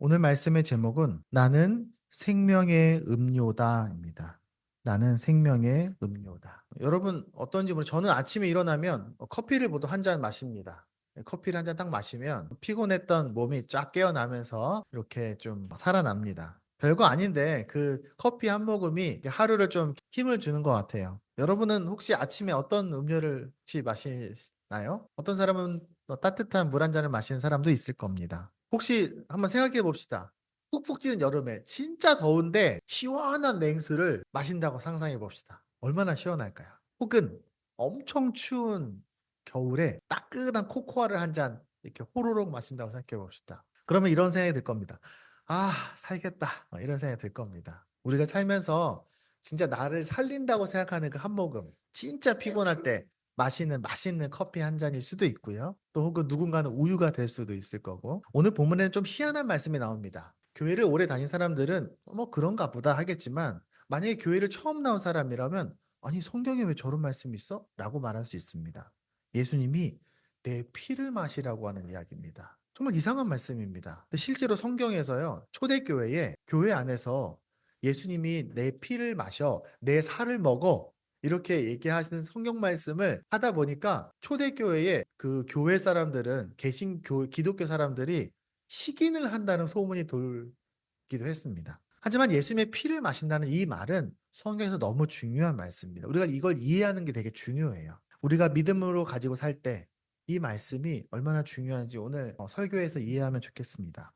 오늘 말씀의 제목은 나는 생명의 음료다입니다. 나는 생명의 음료다. 여러분 어떤지 모르 저는 아침에 일어나면 커피를 보통 한 잔 마십니다. 커피를 한 잔 딱 마시면 피곤했던 몸이 쫙 깨어나면서 이렇게 좀 살아납니다. 별거 아닌데 그 커피 한 모금이 하루를 좀 힘을 주는 것 같아요. 여러분은 혹시 아침에 어떤 음료를 혹시 마시나요? 어떤 사람은 따뜻한 물 한 잔을 마시는 사람도 있을 겁니다. 혹시 한번 생각해 봅시다. 푹푹 찌는 여름에 진짜 더운데 시원한 냉수를 마신다고 상상해 봅시다. 얼마나 시원할까요? 혹은 엄청 추운 겨울에 따끈한 코코아를 한 잔 이렇게 호로록 마신다고 생각해 봅시다. 그러면 이런 생각이 들 겁니다. 아, 살겠다. 이런 생각이 들 겁니다. 우리가 살면서 진짜 나를 살린다고 생각하는 그 한 모금, 진짜 피곤할 때 마시는 맛있는 커피 한 잔일 수도 있고요. 또 혹은 누군가는 우유가 될 수도 있을 거고. 오늘 본문에는 좀 희한한 말씀이 나옵니다. 교회를 오래 다닌 사람들은 뭐 그런가 보다 하겠지만 만약에 교회를 처음 나온 사람이라면 아니 성경에 왜 저런 말씀이 있어? 라고 말할 수 있습니다. 예수님이 내 피를 마시라고 하는 이야기입니다. 정말 이상한 말씀입니다. 근데 실제로 성경에서요. 초대교회에 교회 안에서 예수님이 내 피를 마셔 내 살을 먹어 이렇게 얘기하시는 성경 말씀을 하다 보니까 초대교회에 그 교회 사람들은 기독교 사람들이 식인을 한다는 소문이 돌기도 했습니다. 하지만 예수님의 피를 마신다는 이 말은 성경에서 너무 중요한 말씀입니다. 우리가 이걸 이해하는 게 되게 중요해요. 우리가 믿음으로 가지고 살 때 이 말씀이 얼마나 중요한지 오늘 설교에서 이해하면 좋겠습니다.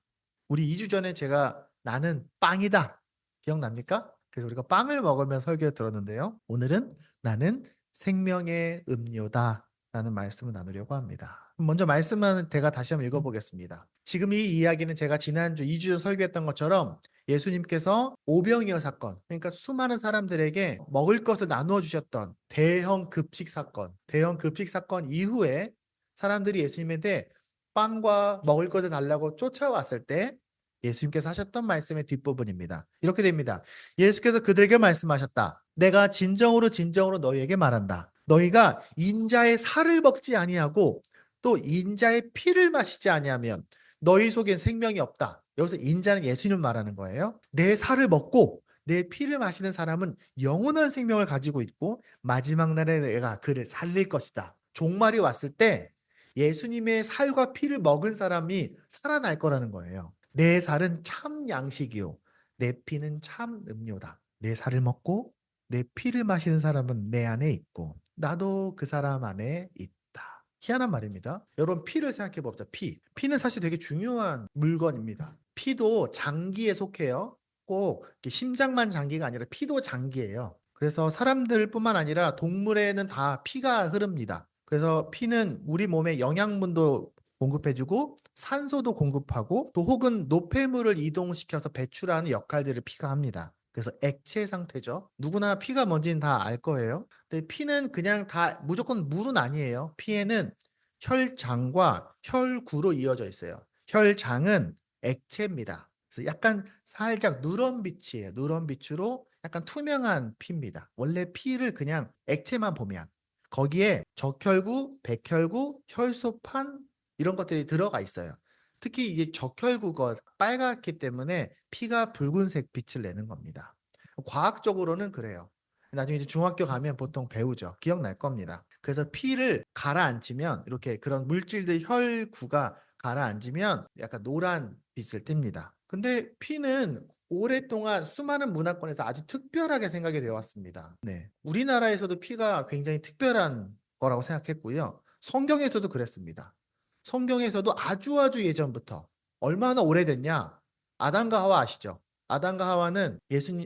우리 2주 전에 제가 나는 빵이다. 기억납니까? 그래서 우리가 빵을 먹으면 설교 들었는데요. 오늘은 나는 생명의 음료다 라는 말씀을 나누려고 합니다. 먼저 말씀은 제가 다시 한번 읽어보겠습니다. 지금 이 이야기는 제가 지난주 2주 전 설교했던 것처럼 예수님께서 오병이어 사건, 그러니까 수많은 사람들에게 먹을 것을 나누어 주셨던 대형 급식 사건 이후에 사람들이 예수님한테 빵과 먹을 것을 달라고 쫓아왔을 때 예수님께서 하셨던 말씀의 뒷부분입니다. 이렇게 됩니다. 예수께서 그들에게 말씀하셨다. 내가 진정으로 진정으로 너희에게 말한다. 너희가 인자의 살을 먹지 아니하고 또 인자의 피를 마시지 아니하면 너희 속엔 생명이 없다. 여기서 인자는 예수님을 말하는 거예요. 내 살을 먹고 내 피를 마시는 사람은 영원한 생명을 가지고 있고 마지막 날에 내가 그를 살릴 것이다. 종말이 왔을 때 예수님의 살과 피를 먹은 사람이 살아날 거라는 거예요. 내 살은 참 양식이요. 내 피는 참 음료다. 내 살을 먹고 내 피를 마시는 사람은 내 안에 있고 나도 그 사람 안에 있다. 희한한 말입니다. 여러분 피를 생각해 봅시다. 피는 사실 되게 중요한 물건입니다. 피도 장기에 속해요. 꼭 심장만 장기가 아니라 피도 장기예요. 그래서 사람들뿐만 아니라 동물에는 다 피가 흐릅니다. 그래서 피는 우리 몸에 영양분도 공급해주고 산소도 공급하고 또 혹은 노폐물을 이동시켜서 배출하는 역할들을 피가 합니다. 그래서 액체 상태죠. 누구나 피가 뭔지는 다 알 거예요. 근데 피는 그냥 다 무조건 물은 아니에요. 피에는 혈장과 혈구로 이어져 있어요. 혈장은 액체입니다. 그래서 약간 살짝 누런 빛이에요. 누런 빛으로 약간 투명한 피입니다. 원래 피를 그냥 액체만 보면 거기에 적혈구, 백혈구, 혈소판 이런 것들이 들어가 있어요. 특히 이제 적혈구가 빨갛기 때문에 피가 붉은색 빛을 내는 겁니다. 과학적으로는 그래요. 나중에 이제 중학교 가면 보통 배우죠. 기억날 겁니다. 그래서 피를 가라앉히면 이렇게 그런 물질들 혈구가 가라앉으면 약간 노란 빛을 띱니다. 근데 피는 오랫동안 수많은 문화권에서 아주 특별하게 생각이 되어 왔습니다. 네. 우리나라에서도 피가 굉장히 특별한 거라고 생각했고요. 성경에서도 그랬습니다. 성경에서도 아주 예전부터 얼마나 오래됐냐? 아담과 하와 아시죠? 아담과 하와는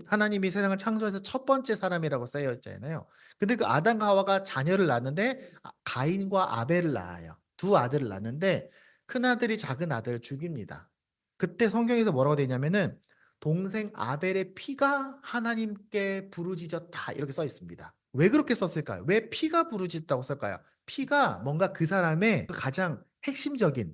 하나님이 세상을 창조해서 첫 번째 사람이라고 쓰여 있잖아요. 근데 그 아담과 하와가 자녀를 낳는데 가인과 아벨을 낳아요. 두 아들을 낳는데 큰 아들이 작은 아들을 죽입니다. 그때 성경에서 뭐라고 되냐면은 동생 아벨의 피가 하나님께 부르짖었다 이렇게 써 있습니다. 왜 그렇게 썼을까요? 왜 피가 부르짖었다고 쓸까요? 피가 뭔가 그 사람의 가장 핵심적인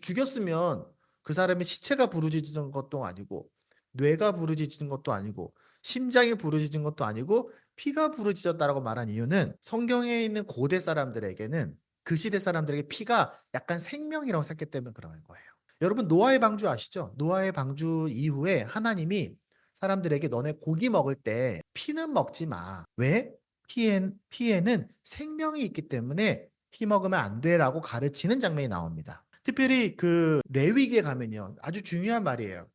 죽였으면 그 사람의 시체가 부르짖는 것도 아니고 뇌가 부르짖는 것도 아니고 심장이 부르짖는 것도 아니고 피가 부르짖었다라고 말한 이유는 성경에 있는 고대 사람들에게는 그 시대 사람들에게 피가 약간 생명이라고 생각했기 때문에 그런 거예요. 여러분 노아의 방주 아시죠? 노아의 방주 이후에 하나님이 사람들에게 너네 고기 먹을 때 피는 먹지 마. 왜? 피에는 생명이 있기 때문에 피 먹으면 안 돼라고 가르치는 장면이 나옵니다. 특별히 그 레위기에 가면요. 아주 중요한 말이에요.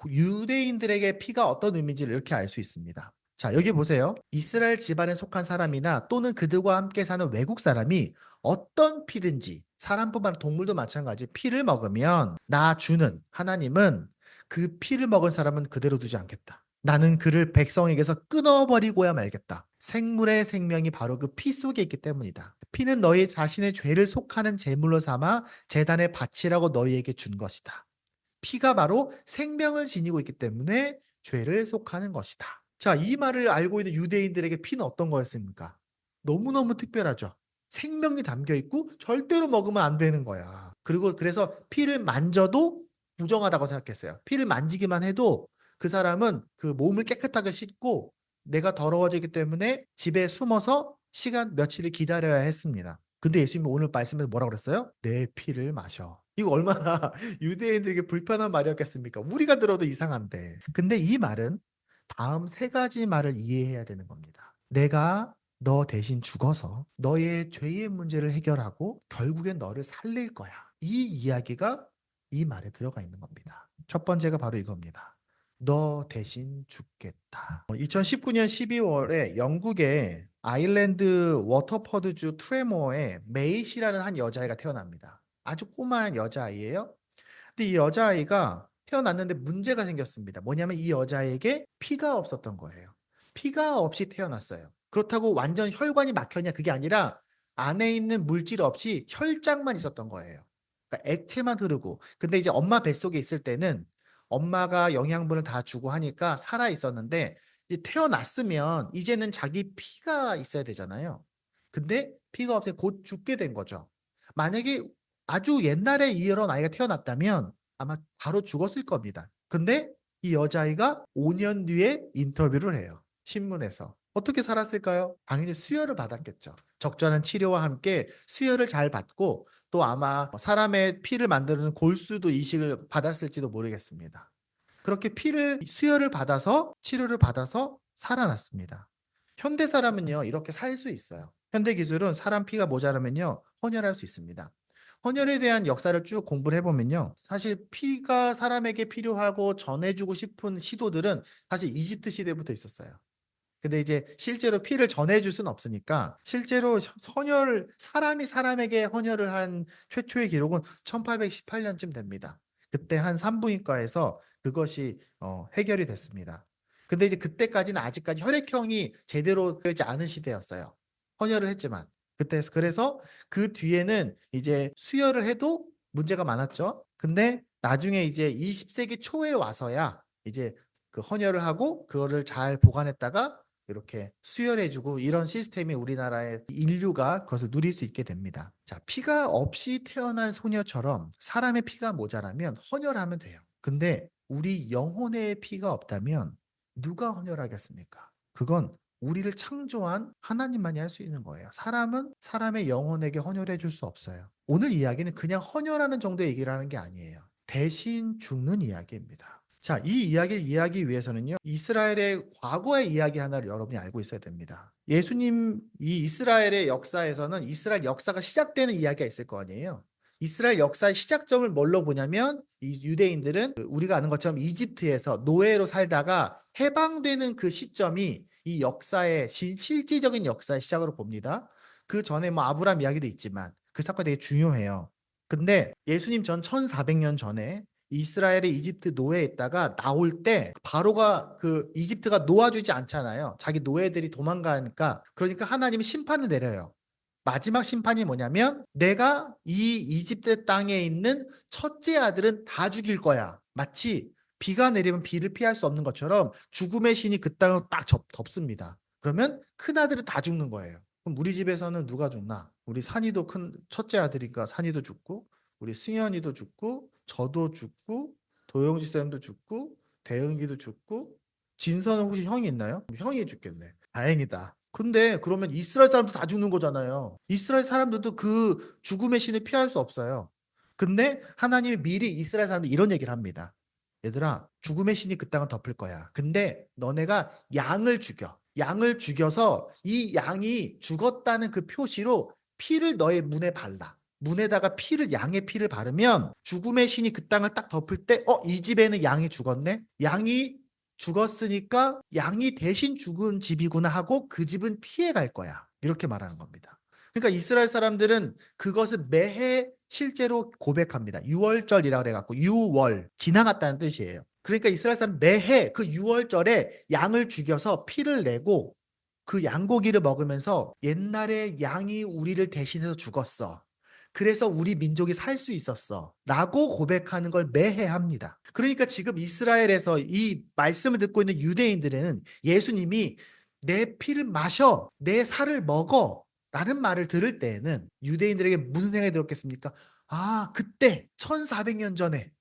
유대인들에게 피가 어떤 의미인지를 이렇게 알 수 있습니다. 자, 여기 보세요. 이스라엘 집안에 속한 사람이나 또는 그들과 함께 사는 외국 사람이 어떤 피든지 사람뿐만 아니라 동물도 마찬가지 피를 먹으면 나 주는 하나님은 그 피를 먹은 사람은 그대로 두지 않겠다. 나는 그를 백성에게서 끊어버리고야 말겠다. 생물의 생명이 바로 그 피 속에 있기 때문이다. 피는 너희 자신의 죄를 속하는 제물로 삼아 제단에 바치라고 너희에게 준 것이다. 피가 바로 생명을 지니고 있기 때문에 죄를 속하는 것이다. 자, 이 말을 알고 있는 유대인들에게 피는 어떤 거였습니까? 너무너무 특별하죠. 생명이 담겨 있고 절대로 먹으면 안 되는 거야. 그리고 그래서 피를 만져도 부정하다고 생각했어요. 피를 만지기만 해도 그 사람은 그 몸을 깨끗하게 씻고 내가 더러워지기 때문에 집에 숨어서 시간 며칠을 기다려야 했습니다. 근데 예수님은 오늘 말씀에서 뭐라고 그랬어요? 내 피를 마셔. 이거 얼마나 유대인들에게 불편한 말이었겠습니까? 우리가 들어도 이상한데. 근데 이 말은 다음 세 가지 말을 이해해야 되는 겁니다. 내가 너 대신 죽어서 너의 죄의 문제를 해결하고 결국엔 너를 살릴 거야. 이 이야기가 이 말에 들어가 있는 겁니다. 첫 번째가 바로 이겁니다. 너 대신 죽겠다. 2019년 12월에 영국의 아일랜드 워터퍼드주 트레모어에 메이시라는 한 여자아이가 태어납니다. 아주 꼬마한 여자아이예요. 근데 이 여자아이가 태어났는데 문제가 생겼습니다. 뭐냐면 이 여자에게 피가 없었던 거예요. 피가 없이 태어났어요. 그렇다고 완전 혈관이 막혔냐? 그게 아니라 안에 있는 물질 없이 혈장만 있었던 거예요. 그러니까 액체만 흐르고. 근데 이제 엄마 뱃속에 있을 때는 엄마가 영양분을 다 주고 하니까 살아 있었는데 태어났으면 이제는 자기 피가 있어야 되잖아요. 근데 피가 없으니 곧 죽게 된 거죠. 만약에 아주 옛날에 이런 아이가 태어났다면 아마 바로 죽었을 겁니다. 근데 이 여자아이가 5년 뒤에 인터뷰를 해요. 신문에서. 어떻게 살았을까요? 당연히 수혈을 받았겠죠. 적절한 치료와 함께 수혈을 잘 받고 또 아마 사람의 피를 만드는 골수도 이식을 받았을지도 모르겠습니다. 그렇게 수혈을 받아서 치료를 받아서 살아났습니다. 현대 사람은요, 이렇게 살 수 있어요. 현대 기술은 사람 피가 모자라면요, 헌혈할 수 있습니다. 헌혈에 대한 역사를 쭉 공부를 해보면요. 사실 피가 사람에게 필요하고 전해주고 싶은 시도들은 사실 이집트 시대부터 있었어요. 근데 이제 실제로 피를 전해줄 수는 없으니까 실제로 사람이 사람에게 헌혈을 한 최초의 기록은 1818년쯤 됩니다. 그때 한 산부인과에서 그것이 해결이 됐습니다. 근데 이제 그때까지는 아직까지 혈액형이 제대로 되지 않은 시대였어요. 헌혈을 했지만. 그래서 그 뒤에는 이제 수혈을 해도 문제가 많았죠. 근데 나중에 이제 20세기 초에 와서야 이제 그 헌혈을 하고 그거를 잘 보관했다가 이렇게 수혈해주고 이런 시스템이 우리나라의 인류가 그것을 누릴 수 있게 됩니다. 자, 피가 없이 태어난 소녀처럼 사람의 피가 모자라면 헌혈하면 돼요. 근데 우리 영혼의 피가 없다면 누가 헌혈하겠습니까? 그건 우리를 창조한 하나님만이 할 수 있는 거예요. 사람은 사람의 영혼에게 헌혈해 줄 수 없어요. 오늘 이야기는 그냥 헌혈하는 정도의 얘기를 하는 게 아니에요. 대신 죽는 이야기입니다. 자, 이 이야기를 이해하기 위해서는요, 이스라엘의 과거의 이야기 하나를 여러분이 알고 있어야 됩니다. 예수님, 이 이스라엘의 역사에서는 이스라엘 역사가 시작되는 이야기가 있을 거 아니에요. 이스라엘 역사의 시작점을 뭘로 보냐면 이 유대인들은 우리가 아는 것처럼 이집트에서 노예로 살다가 해방되는 그 시점이 이 역사의 실질적인 역사의 시작으로 봅니다. 그 전에 뭐 아브라함 이야기도 있지만 그 사건이 되게 중요해요. 근데 예수님 전 1400년 전에 이스라엘이 이집트 노예에 있다가 나올 때 바로가 그 이집트가 놓아주지 않잖아요. 자기 노예들이 도망가니까. 그러니까 하나님이 심판을 내려요. 마지막 심판이 뭐냐면 내가 이 이집트 땅에 있는 첫째 아들은 다 죽일 거야. 마치 비가 내리면 비를 피할 수 없는 것처럼 죽음의 신이 그 땅을 딱 덮습니다. 그러면 큰 아들은 다 죽는 거예요. 그럼 우리 집에서는 누가 죽나? 우리 산이도 큰 첫째 아들이니까 산이도 죽고 우리 승현이도 죽고 저도 죽고 도영지 쌤도 죽고 대은기도 죽고 진서는 혹시 형이 있나요? 형이 죽겠네. 다행이다. 근데 그러면 이스라엘 사람도 다 죽는 거잖아요. 이스라엘 사람들도 그 죽음의 신을 피할 수 없어요. 근데 하나님이 미리 이스라엘 사람들 이런 얘기를 합니다. 얘들아, 죽음의 신이 그 땅을 덮을 거야. 근데 너네가 양을 죽여. 양을 죽여서 이 양이 죽었다는 그 표시로 피를 너의 문에 발라. 문에다가 양의 피를 바르면 죽음의 신이 그 땅을 딱 덮을 때, 이 집에는 양이 죽었네? 양이 죽었으니까 양이 대신 죽은 집이구나 하고 그 집은 피해 갈 거야. 이렇게 말하는 겁니다. 그러니까 이스라엘 사람들은 그것을 매해 실제로 고백합니다. 유월절이라고 그래갖고 유월, 지나갔다는 뜻이에요. 그러니까 이스라엘 사람 매해 그 유월절에 양을 죽여서 피를 내고 그 양고기를 먹으면서 옛날에 양이 우리를 대신해서 죽었어. 그래서 우리 민족이 살 수 있었어. 라고 고백하는 걸 매해 합니다. 그러니까 지금 이스라엘에서 이 말씀을 듣고 있는 유대인들은 예수님이 내 피를 마셔, 내 살을 먹어 라는 말을 들을 때에는 유대인들에게 무슨 생각이 들었겠습니까? 아, 그때 1400년 전에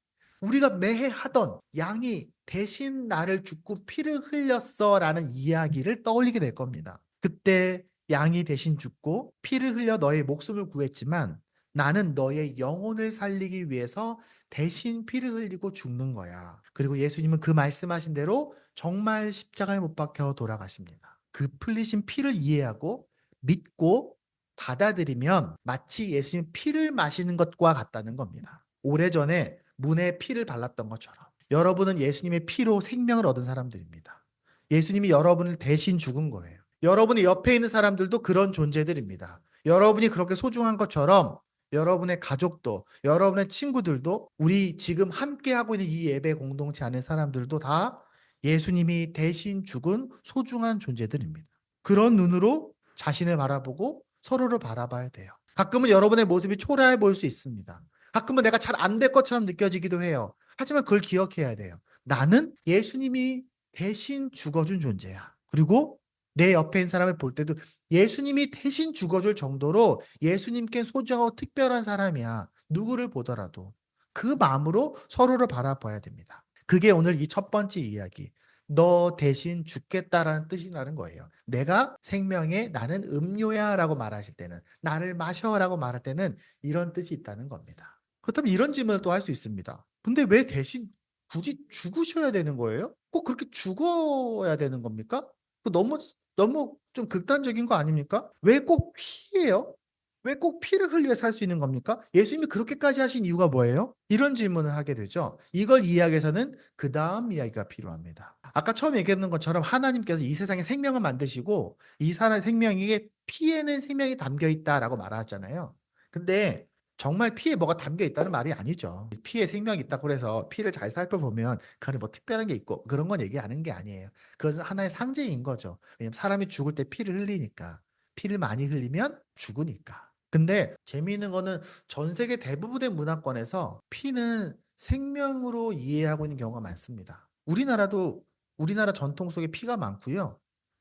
우리가 매해 하던 양이 대신 나를 죽고 피를 흘렸어 라는 이야기를 떠올리게 될 겁니다. 그때 양이 대신 죽고 피를 흘려 너의 목숨을 구했지만 나는 너의 영혼을 살리기 위해서 대신 피를 흘리고 죽는 거야. 그리고 예수님은 그 말씀하신 대로 정말 십자가에 못 박혀 돌아가십니다. 그 흘리신 피를 이해하고 믿고 받아들이면 마치 예수님 피를 마시는 것과 같다는 겁니다. 오래전에 문에 피를 발랐던 것처럼 여러분은 예수님의 피로 생명을 얻은 사람들입니다. 예수님이 여러분을 대신 죽은 거예요. 여러분의 옆에 있는 사람들도 그런 존재들입니다. 여러분이 그렇게 소중한 것처럼 여러분의 가족도, 여러분의 친구들도, 우리 지금 함께하고 있는 이 예배 공동체 안에 사람들도 다 예수님이 대신 죽은 소중한 존재들입니다. 그런 눈으로 자신을 바라보고 서로를 바라봐야 돼요. 가끔은 여러분의 모습이 초라해 보일 수 있습니다. 가끔은 내가 잘 안 될 것처럼 느껴지기도 해요. 하지만 그걸 기억해야 돼요. 나는 예수님이 대신 죽어준 존재야. 그리고 내 옆에 있는 사람을 볼 때도 예수님이 대신 죽어줄 정도로 예수님께 소중하고 특별한 사람이야. 누구를 보더라도. 그 마음으로 서로를 바라봐야 됩니다. 그게 오늘 이 첫 번째 이야기. 너 대신 죽겠다라는 뜻이라는 거예요. 내가 생명의 나는 음료야 라고 말하실 때는, 나를 마셔 라고 말할 때는 이런 뜻이 있다는 겁니다. 그렇다면 이런 질문을 또 할 수 있습니다. 근데 왜 대신 굳이 죽으셔야 되는 거예요? 꼭 그렇게 죽어야 되는 겁니까? 너무 좀 극단적인 거 아닙니까? 왜 꼭 피예요? 왜 꼭 피를 흘려 살 수 있는 겁니까? 예수님이 그렇게까지 하신 이유가 뭐예요? 이런 질문을 하게 되죠. 이걸 이해하기 위해서는 그 다음 이야기가 필요합니다. 아까 처음 얘기했던 것처럼 하나님께서 이 세상에 생명을 만드시고 이 사람 생명에 피에는 생명이 담겨 있다라고 말하잖아요. 근데 정말 피에 뭐가 담겨 있다는 말이 아니죠. 피에 생명이 있다고 해서 피를 잘 살펴보면 그 안에 뭐 특별한 게 있고 그런 건 얘기하는 게 아니에요. 그것은 하나의 상징인 거죠. 왜냐면 사람이 죽을 때 피를 흘리니까. 피를 많이 흘리면 죽으니까. 근데 재미있는 거는 전 세계 대부분의 문화권에서 피는 생명으로 이해하고 있는 경우가 많습니다. 우리나라 전통 속에 피가 많고요.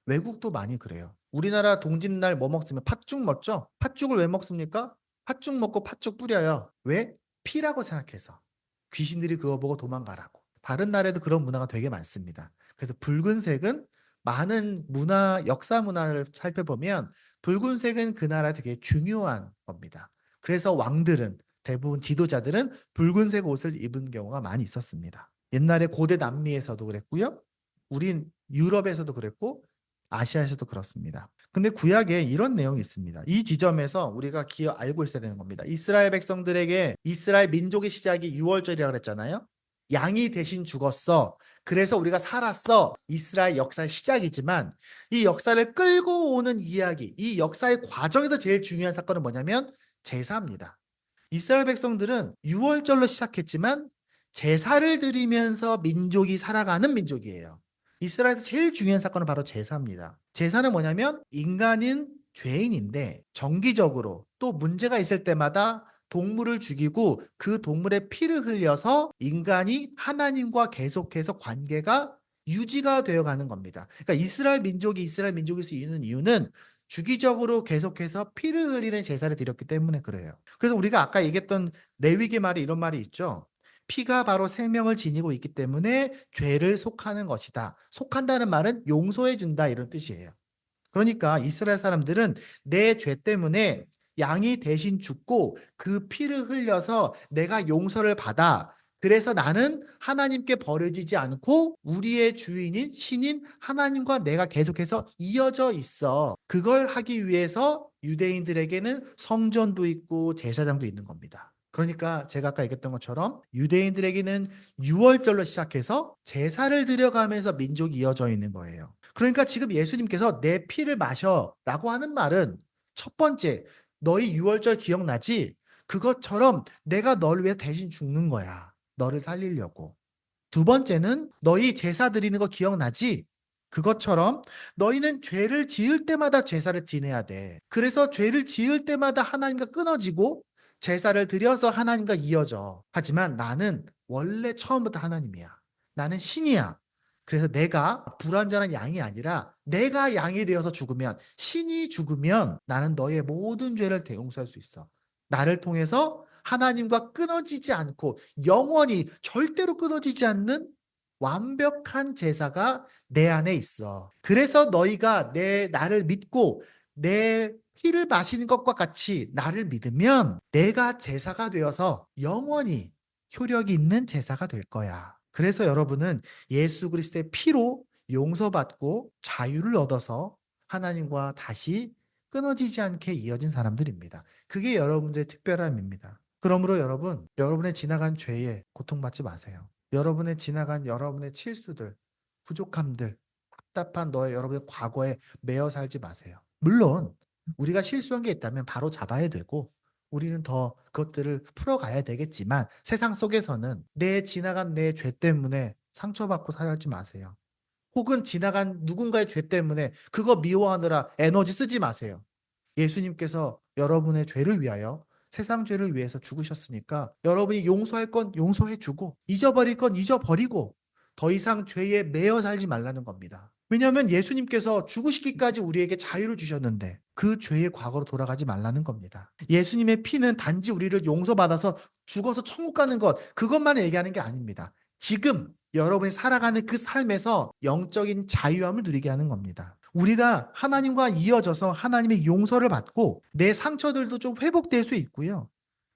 외국도 많이 그래요. 우리나라 동짓날 뭐 먹으면 팥죽 먹죠? 팥죽을 왜 먹습니까? 팥죽 먹고 팥죽 뿌려요. 왜? 피라고 생각해서. 귀신들이 그거 보고 도망가라고. 다른 나라에도 그런 문화가 되게 많습니다. 그래서 붉은색은 많은 역사 문화를 살펴보면 붉은색은 그 나라에 되게 중요한 겁니다. 그래서 왕들은, 대부분 지도자들은 붉은색 옷을 입은 경우가 많이 있었습니다. 옛날에 고대 남미에서도 그랬고요. 우린 유럽에서도 그랬고 아시아에서도 그렇습니다. 근데 구약에 이런 내용이 있습니다. 이 지점에서 우리가 알고 있어야 되는 겁니다. 이스라엘 백성들에게 이스라엘 민족의 시작이 유월절이라고 그랬잖아요. 양이 대신 죽었어. 그래서 우리가 살았어. 이스라엘 역사의 시작이지만 이 역사를 끌고 오는 이야기, 이 역사의 과정에서 제일 중요한 사건은 뭐냐면 제사입니다. 이스라엘 백성들은 유월절로 시작했지만 제사를 드리면서 민족이 살아가는 민족이에요. 이스라엘에서 제일 중요한 사건은 바로 제사입니다. 제사는 뭐냐면 인간은 죄인인데 정기적으로 또 문제가 있을 때마다 동물을 죽이고 그 동물의 피를 흘려서 인간이 하나님과 계속해서 관계가 유지가 되어 가는 겁니다. 그러니까 이스라엘 민족이 이스라엘 민족일 수 있는 이유는 주기적으로 계속해서 피를 흘리는 제사를 드렸기 때문에 그래요. 그래서 우리가 아까 얘기했던 레위기 말에 이런 말이 있죠. 피가 바로 생명을 지니고 있기 때문에 죄를 속하는 것이다. 속한다는 말은 용서해 준다 이런 뜻이에요. 그러니까 이스라엘 사람들은 내 죄 때문에 양이 대신 죽고 그 피를 흘려서 내가 용서를 받아. 그래서 나는 하나님께 버려지지 않고 우리의 주인인 신인 하나님과 내가 계속해서 이어져 있어. 그걸 하기 위해서 유대인들에게는 성전도 있고 제사장도 있는 겁니다. 그러니까 제가 아까 얘기했던 것처럼 유대인들에게는 유월절로 시작해서 제사를 드려가면서 민족이 이어져 있는 거예요. 그러니까 지금 예수님께서 내 피를 마셔라고 하는 말은 첫 번째, 너희 유월절 기억나지? 그것처럼 내가 너를 위해 대신 죽는 거야. 너를 살리려고. 두 번째는 너희 제사 드리는 거 기억나지? 그것처럼 너희는 죄를 지을 때마다 제사를 지내야 돼. 그래서 죄를 지을 때마다 하나님과 끊어지고 제사를 드려서 하나님과 이어져. 하지만 나는 원래 처음부터 하나님이야. 나는 신이야. 그래서 내가 불완전한 양이 아니라 내가 양이 되어서 죽으면, 신이 죽으면 나는 너의 모든 죄를 대용서할 수 있어. 나를 통해서 하나님과 끊어지지 않고 영원히 절대로 끊어지지 않는 완벽한 제사가 내 안에 있어. 그래서 너희가 나를 믿고 내 피를 마시는 것과 같이 나를 믿으면 내가 제사가 되어서 영원히 효력이 있는 제사가 될 거야. 그래서 여러분은 예수 그리스도의 피로 용서받고 자유를 얻어서 하나님과 다시 끊어지지 않게 이어진 사람들입니다. 그게 여러분들의 특별함입니다. 그러므로 여러분, 여러분의 지나간 죄에 고통받지 마세요. 여러분의 지나간 여러분의 실수들, 부족함들, 답답한 여러분의 과거에 매여 살지 마세요. 물론 우리가 실수한 게 있다면 바로 잡아야 되고 우리는 더 그것들을 풀어가야 되겠지만 세상 속에서는 지나간 내 죄 때문에 상처받고 살지 마세요. 혹은 지나간 누군가의 죄 때문에 그거 미워하느라 에너지 쓰지 마세요. 예수님께서 여러분의 죄를 위하여 세상 죄를 위해서 죽으셨으니까 여러분이 용서할 건 용서해 주고 잊어버릴 건 잊어버리고 더 이상 죄에 매여 살지 말라는 겁니다. 왜냐하면 예수님께서 죽으시기까지 우리에게 자유를 주셨는데 그 죄의 과거로 돌아가지 말라는 겁니다. 예수님의 피는 단지 우리를 용서받아서 죽어서 천국 가는 것, 그것만 얘기하는 게 아닙니다. 지금 여러분이 살아가는 그 삶에서 영적인 자유함을 누리게 하는 겁니다. 우리가 하나님과 이어져서 하나님의 용서를 받고 내 상처들도 좀 회복될 수 있고요.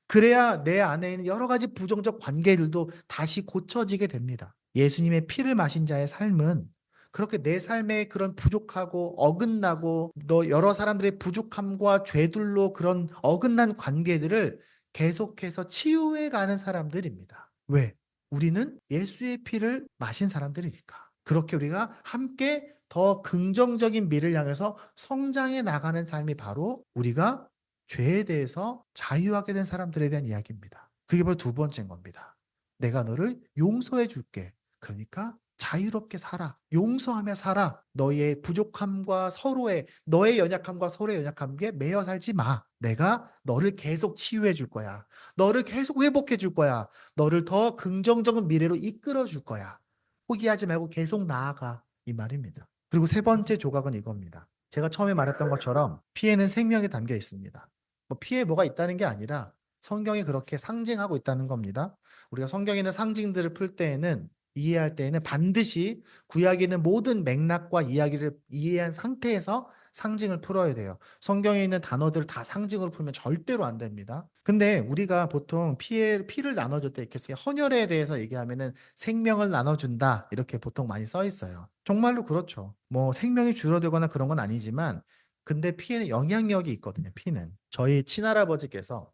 그래야 내 안에 있는 여러 가지 부정적 관계들도 다시 고쳐지게 됩니다. 예수님의 피를 마신 자의 삶은 그렇게 내 삶에 그런 부족하고 어긋나고 여러 사람들의 부족함과 죄들로 그런 어긋난 관계들을 계속해서 치유해 가는 사람들입니다. 왜? 우리는 예수의 피를 마신 사람들이니까. 그렇게 우리가 함께 더 긍정적인 미래를 향해서 성장해 나가는 삶이 바로 우리가 죄에 대해서 자유하게 된 사람들에 대한 이야기입니다. 그게 바로 두 번째인 겁니다. 내가 너를 용서해 줄게. 그러니까 자유롭게 살아. 용서하며 살아. 너의 부족함과 너의 연약함과 서로의 연약함에 매여 살지 마. 내가 너를 계속 치유해 줄 거야. 너를 계속 회복해 줄 거야. 너를 더 긍정적인 미래로 이끌어 줄 거야. 포기하지 말고 계속 나아가. 이 말입니다. 그리고 세 번째 조각은 이겁니다. 제가 처음에 말했던 것처럼 피에는 생명이 담겨 있습니다. 피에 뭐가 있다는 게 아니라 성경이 그렇게 상징하고 있다는 겁니다. 우리가 성경에 있는 상징들을 풀 때에는 이해할 때에는 반드시 구약에 있는 모든 맥락과 이야기를 이해한 상태에서 상징을 풀어야 돼요. 성경에 있는 단어들을 다 상징으로 풀면 절대로 안 됩니다. 근데 우리가 보통 피를 나눠줄 때 이렇게 헌혈에 대해서 얘기하면은 생명을 나눠준다 이렇게 보통 많이 써 있어요. 정말로 그렇죠. 뭐 생명이 줄어들거나 그런 건 아니지만 근데 피에는 영향력이 있거든요. 피는 저희 친할아버지께서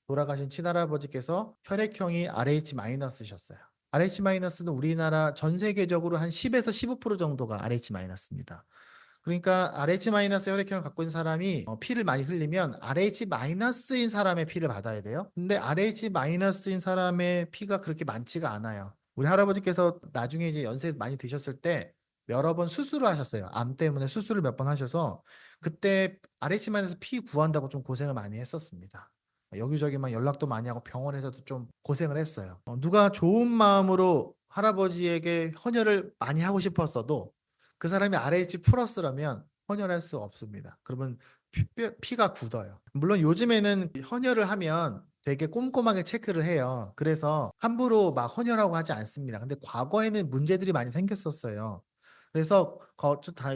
돌아가신 친할아버지께서 혈액형이 RH-셨어요. RH-는 우리나라 전 세계적으로 한 10에서 15% 정도가 RH-입니다. 그러니까 RH- 혈액형을 갖고 있는 사람이 피를 많이 흘리면 RH-인 사람의 피를 받아야 돼요. 근데 RH-인 사람의 피가 그렇게 많지가 않아요. 우리 할아버지께서 나중에 이제 연세 많이 드셨을 때 여러 번 수술을 하셨어요. 암 때문에 수술을 몇 번 하셔서 그때 RH-에서 피 구한다고 좀 고생을 많이 했었습니다. 여기저기 막 연락도 많이 하고 병원에서도 좀 고생을 했어요. 누가 좋은 마음으로 할아버지에게 헌혈을 많이 하고 싶었어도 그 사람이 RH 플러스라면 헌혈할 수 없습니다. 그러면 피가 굳어요. 물론 요즘에는 헌혈을 하면 되게 꼼꼼하게 체크를 해요. 그래서 함부로 막 헌혈하고 하지 않습니다. 근데 과거에는 문제들이 많이 생겼었어요. 그래서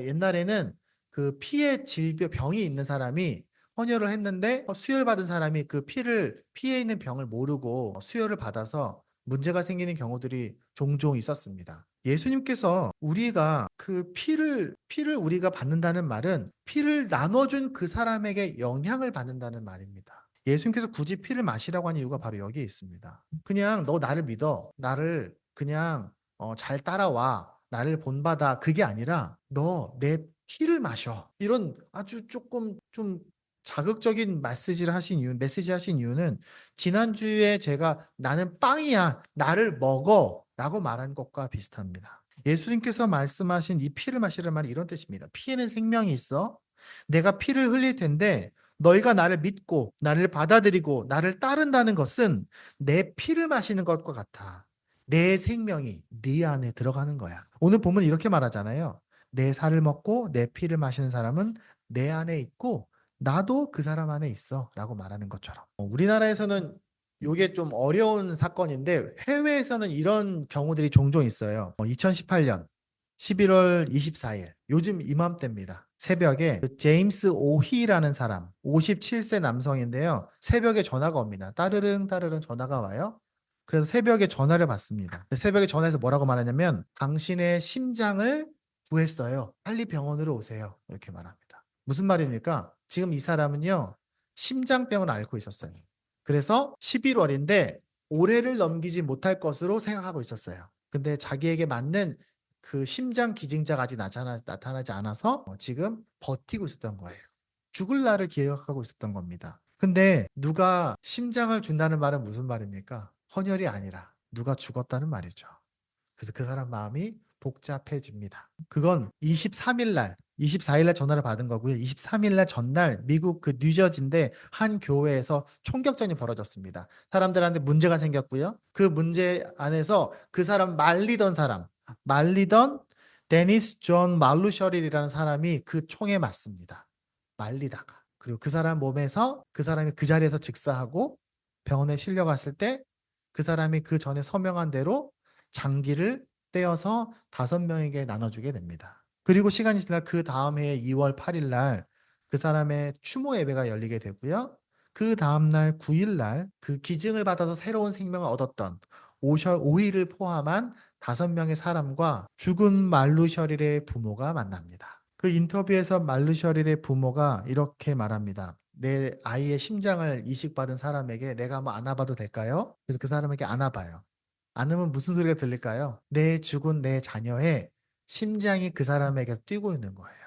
옛날에는 그 피에 병이 있는 사람이 헌혈을 했는데 수혈받은 사람이 그 피에 있는 병을 모르고 수혈을 받아서 문제가 생기는 경우들이 종종 있었습니다. 예수님께서 우리가 그 피를 우리가 받는다는 말은 피를 나눠준 그 사람에게 영향을 받는다는 말입니다. 예수님께서 굳이 피를 마시라고 한 이유가 바로 여기에 있습니다. 그냥 너 나를 믿어. 나를 그냥 잘 따라와. 나를 본받아. 그게 아니라 너 내 피를 마셔. 이런 아주 조금 좀 자극적인 메시지 하신 이유는 지난주에 제가 나는 빵이야. 나를 먹어. 라고 말한 것과 비슷합니다. 예수님께서 말씀하신 이 피를 마시라는 말이 이런 뜻입니다. 피에는 생명이 있어. 내가 피를 흘릴 텐데 너희가 나를 믿고 나를 받아들이고 나를 따른다는 것은 내 피를 마시는 것과 같아. 내 생명이 네 안에 들어가는 거야. 오늘 본문은 이렇게 말하잖아요. 내 살을 먹고 내 피를 마시는 사람은 내 안에 있고 나도 그 사람 안에 있어 라고 말하는 것처럼. 우리나라에서는 이게 좀 어려운 사건인데 해외에서는 이런 경우들이 종종 있어요. 2018년 11월 24일 요즘 이맘때입니다. 새벽에 그 제임스 오히라는 사람 57세 남성인데요. 새벽에 전화가 옵니다. 따르릉 따르릉 전화가 와요. 그래서 새벽에 전화를 받습니다. 새벽에 전화해서 뭐라고 말하냐면 당신의 심장을 구했어요. 빨리 병원으로 오세요. 이렇게 말합니다. 무슨 말입니까? 지금 이 사람은요. 심장병을 앓고 있었어요. 그래서 11월인데 올해를 넘기지 못할 것으로 생각하고 있었어요. 근데 자기에게 맞는 그 심장 기증자가 아직 나타나지 않아서 지금 버티고 있었던 거예요. 죽을 날을 기억하고 있었던 겁니다. 근데 누가 심장을 준다는 말은 무슨 말입니까? 헌혈이 아니라 누가 죽었다는 말이죠. 그래서 그 사람 마음이 복잡해집니다. 그건 23일 날, 24일 날 전화를 받은 거고요. 23일 날 전날 미국 그 뉴저지인데 한 교회에서 총격전이 벌어졌습니다. 사람들한테 문제가 생겼고요. 그 문제 안에서 그 사람 말리던 데니스 존 말루셔릴이라는 사람이 그 총에 맞습니다. 말리다가. 그리고 그 사람 몸에서 그 사람이 그 자리에서 즉사하고 병원에 실려갔을 때 그 사람이 그 전에 서명한 대로 장기를 떼어서 5명에게 나눠주게 됩니다. 그리고 시간이 지나 그 다음 해 2월 8일 날 그 사람의 추모 예배가 열리게 되고요. 그 다음 날 9일 날 그 기증을 받아서 새로운 생명을 얻었던 오희를 포함한 5명의 사람과 죽은 말루셔릴의 부모가 만납니다. 그 인터뷰에서 말루셔릴의 부모가 이렇게 말합니다. 내 아이의 심장을 이식받은 사람에게 내가 한번 안아봐도 될까요? 그래서 그 사람에게 안아봐요. 안으면 무슨 소리가 들릴까요? 내 죽은 내 자녀의 심장이 그 사람에게 뛰고 있는 거예요.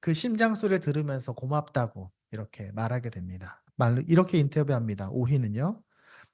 그 심장 소리를 들으면서 고맙다고 이렇게 말하게 됩니다. 이렇게 인터뷰합니다. 오희는요.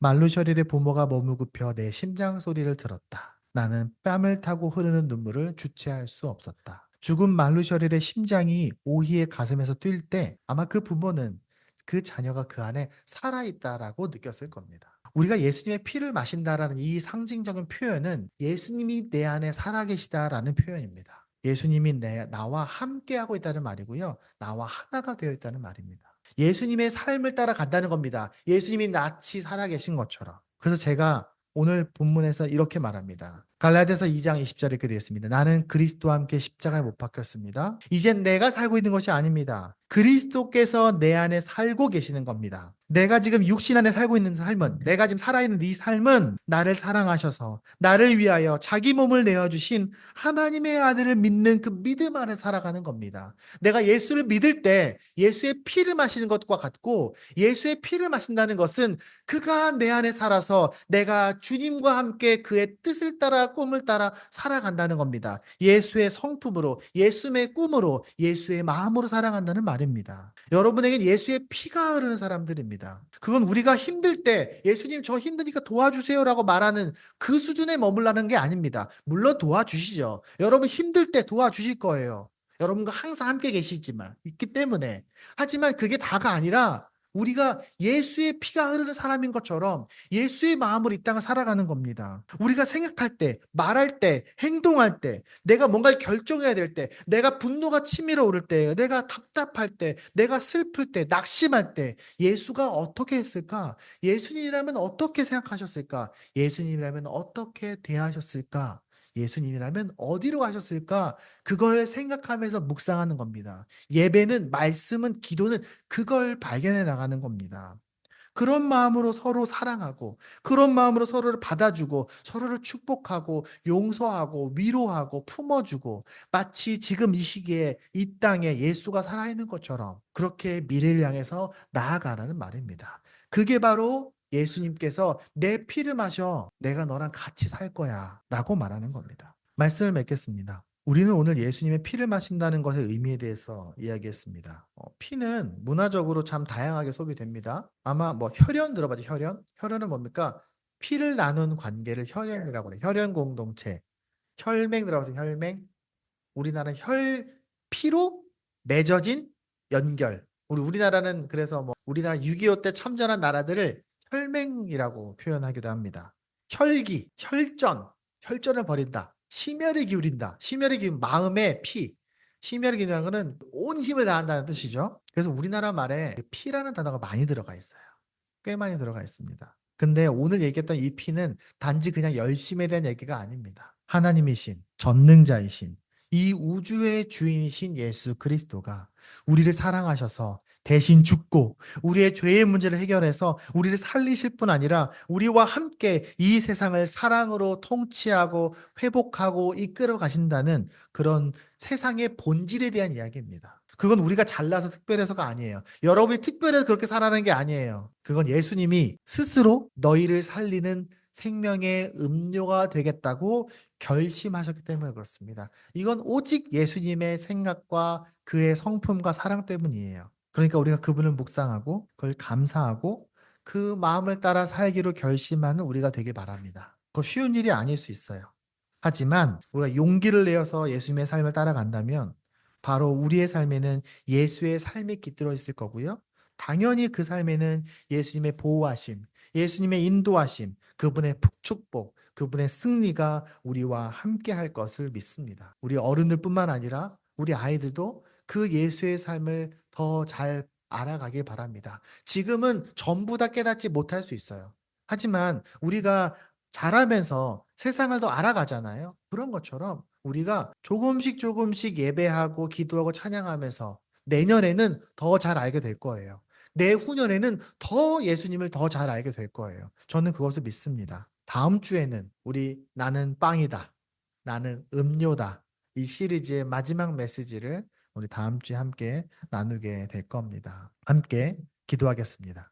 말루셔릴의 부모가 몸을 굽혀 내 심장 소리를 들었다. 나는 뺨을 타고 흐르는 눈물을 주체할 수 없었다. 죽은 말루셔릴의 심장이 오희의 가슴에서 뛸 때 아마 그 부모는 그 자녀가 그 안에 살아있다라고 느꼈을 겁니다. 우리가 예수님의 피를 마신다라는 이 상징적인 표현은 예수님이 내 안에 살아계시다라는 표현입니다. 예수님이 나와 함께하고 있다는 말이고요. 나와 하나가 되어 있다는 말입니다. 예수님의 삶을 따라 간다는 겁니다. 예수님이 낯이 살아계신 것처럼. 그래서 제가 오늘 본문에서 이렇게 말합니다. 갈라디아서 2장 20절에 이렇게 되어 있습니다. 나는 그리스도와 함께 십자가에 못 박혔습니다. 이젠 내가 살고 있는 것이 아닙니다. 그리스도께서 내 안에 살고 계시는 겁니다. 내가 지금 육신 안에 살고 있는 삶은, 내가 지금 살아있는 이 삶은 나를 사랑하셔서 나를 위하여 자기 몸을 내어주신 하나님의 아들을 믿는 그 믿음 안에 살아가는 겁니다. 내가 예수를 믿을 때 예수의 피를 마시는 것과 같고, 예수의 피를 마신다는 것은 그가 내 안에 살아서 내가 주님과 함께 그의 뜻을 따라 꿈을 따라 살아간다는 겁니다. 예수의 성품으로, 예수의 꿈으로, 예수의 마음으로 살아간다는 말입니다. 여러분에겐 예수의 피가 흐르는 사람들입니다. 그건 우리가 힘들 때 예수님 저 힘드니까 도와주세요라고 말하는 그 수준에 머물라는 게 아닙니다. 물론 도와주시죠. 여러분 힘들 때 도와주실 거예요. 여러분과 항상 함께 계시지만 있기 때문에. 하지만 그게 다가 아니라 우리가 예수의 피가 흐르는 사람인 것처럼 예수의 마음으로 이 땅을 살아가는 겁니다. 우리가 생각할 때, 말할 때, 행동할 때, 내가 뭔가를 결정해야 될 때, 내가 분노가 치밀어 오를 때, 내가 답답할 때, 내가 슬플 때, 낙심할 때 예수가 어떻게 했을까? 예수님이라면 어떻게 생각하셨을까? 예수님이라면 어떻게 대하셨을까? 예수님이라면 어디로 가셨을까? 그걸 생각하면서 묵상하는 겁니다. 예배는, 말씀은, 기도는 그걸 발견해 나가는 겁니다. 그런 마음으로 서로 사랑하고, 그런 마음으로 서로를 받아주고, 서로를 축복하고, 용서하고, 위로하고, 품어주고, 마치 지금 이 시기에 이 땅에 예수가 살아있는 것처럼 그렇게 미래를 향해서 나아가라는 말입니다. 그게 바로 예수님께서 내 피를 마셔. 내가 너랑 같이 살 거야. 라고 말하는 겁니다. 말씀을 맺겠습니다. 우리는 오늘 예수님의 피를 마신다는 것의 의미에 대해서 이야기했습니다. 피는 문화적으로 참 다양하게 소비됩니다. 아마 뭐 혈연 들어봤죠? 혈연? 혈연은 뭡니까? 피를 나눈 관계를 혈연이라고 해요. 혈연 공동체. 혈맹 들어가서 혈맹. 우리나라는 피로 맺어진 연결. 우리나라는 그래서 뭐 우리나라 6.25 때 참전한 나라들을 혈맹이라고 표현하기도 합니다. 혈기, 혈전을 벌인다. 심혈을 기울인다. 심혈을 기울인 마음의 피. 심혈을 기울이는 것은 온 힘을 다한다는 뜻이죠. 그래서 우리나라 말에 피라는 단어가 많이 들어가 있어요. 꽤 많이 들어가 있습니다. 근데 오늘 얘기했던 이 피는 단지 그냥 열심에 대한 얘기가 아닙니다. 하나님이신, 전능자이신, 이 우주의 주인이신 예수 그리스도가 우리를 사랑하셔서 대신 죽고 우리의 죄의 문제를 해결해서 우리를 살리실 뿐 아니라 우리와 함께 이 세상을 사랑으로 통치하고 회복하고 이끌어 가신다는 그런 세상의 본질에 대한 이야기입니다. 그건 우리가 잘나서 특별해서가 아니에요. 여러분이 특별해서 그렇게 살아가는 게 아니에요. 그건 예수님이 스스로 너희를 살리는 생명의 음료가 되겠다고 결심하셨기 때문에 그렇습니다. 이건 오직 예수님의 생각과 그의 성품과 사랑 때문이에요. 그러니까 우리가 그분을 묵상하고 그걸 감사하고 그 마음을 따라 살기로 결심하는 우리가 되길 바랍니다. 그거 쉬운 일이 아닐 수 있어요. 하지만 우리가 용기를 내어서 예수님의 삶을 따라간다면 바로 우리의 삶에는 예수의 삶이 깃들어 있을 거고요. 당연히 그 삶에는 예수님의 보호하심, 예수님의 인도하심, 그분의 축복, 그분의 승리가 우리와 함께 할 것을 믿습니다. 우리 어른들뿐만 아니라 우리 아이들도 그 예수의 삶을 더 잘 알아가길 바랍니다. 지금은 전부 다 깨닫지 못할 수 있어요. 하지만 우리가 자라면서 세상을 더 알아가잖아요. 그런 것처럼 우리가 조금씩 예배하고 기도하고 찬양하면서 내년에는 더 잘 알게 될 거예요. 내후년에는 더 예수님을 더 잘 알게 될 거예요. 저는 그것을 믿습니다. 다음 주에는 우리 나는 빵이다. 나는 음료다. 이 시리즈의 마지막 메시지를 우리 다음 주에 함께 나누게 될 겁니다. 함께 기도하겠습니다.